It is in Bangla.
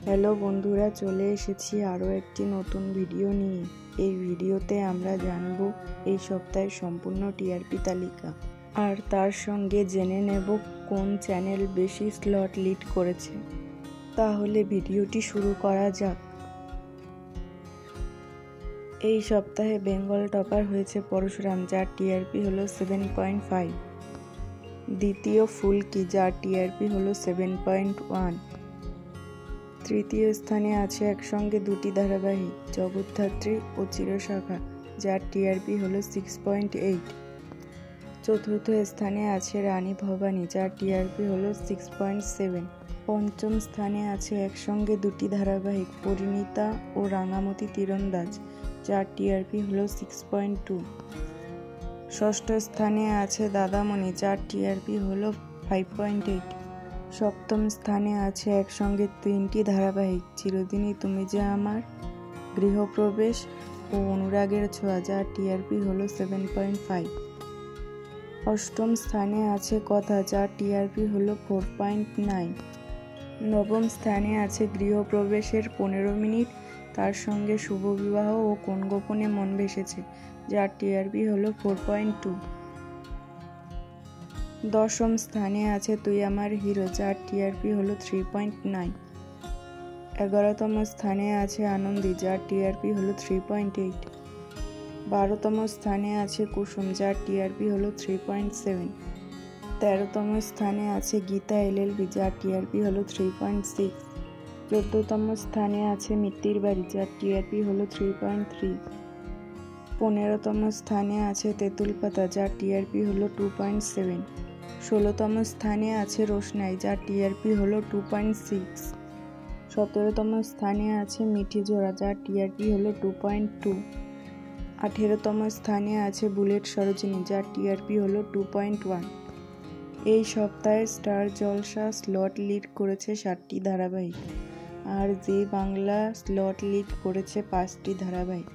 হ্যালো বন্ধুরা, চলে এসেছি আরও একটি নতুন ভিডিও নিয়ে। এই ভিডিওতে আমরা জানব এই সপ্তাহের সম্পূর্ণ টিআরপি তালিকা, আর তার সঙ্গে জেনে নেব কোন চ্যানেল বেশি স্লট লিড করেছে। তাহলে ভিডিওটি শুরু করা যাক। এই সপ্তাহে বেঙ্গল টপার হয়েছে পরশুরাম, যার টিআরপি হলো 7.5। দ্বিতীয় ফুলকি, যার টিআরপি হলো 7.1। তৃতীয় স্থানে আছে একসঙ্গে দুটি ধারাবাহিক, জগদ্ধাত্রী ও চিরশাখা, যার টিআরপি হলো 6.8। চতুর্থ স্থানে আছে রানী ভবানী, যার টিআরপি হলো 6.7। পঞ্চম স্থানে আছে একসঙ্গে দুটি ধারাবাহিক, পরিণীতা ও রাঙামতি তীরন্দাজ, যার টিআরপি হলো 6.2। ষষ্ঠ স্থানে আছে দাদামণি, যার টিআরপি হলো 5.8। সপ্তম স্থানে আছে একসঙ্গে তিনটি ধারাবাহিক, চিরদিনই তুমি যে আমার, গৃহপ্রবেশ ও অনুরাগের ছোঁয়া, যার টিআরপি হলো 7.5। অষ্টম স্থানে আছে কথা, যার টিআরপি হলো 4.9। নবম স্থানে আছে গৃহপ্রবেশের 15 মিনিট, তার সঙ্গে শুভবিবাহ ও কোন গোপনে মন ভেসেছে, যার টিআরপি হলো 4.2। দশম স্থানে আছে তুই আমার হিরো, যার টিআরপি হলো 3.9। 11তম স্থানে আছে আনন্দী, যার টিআরপি হলো 3.8। 12তম স্থানে আছে কুসুম, যার টিআরপি হলো 3.7। 13তম স্থানে আছে গীতা এলএলবি, যার টিআরপি হলো 3.6। 14তম স্থানে আছে মিত্তির বাড়ি, যার টিআরপি হলো 3.3। 15তম স্থানে আছে তেঁতুল পাতা, যার টিআরপি হলো 2.7। 16তম স্থানে আছে রোশনাই, যার টিআরপি হলো 2.6। 17তম স্থানে আছে মিঠি জোড়া, যার টিআরপি হলো 2.2। 18তম স্থানে আছে বুলেট সরোজিনী, যার টিআরপি হলো 2.1। এই সপ্তাহে স্টার জলসা স্লট লিড করেছে 7টি ধারাবাহিক, আর জি বাংলা স্লট লিড করেছে 5টি ধারাবাহিক।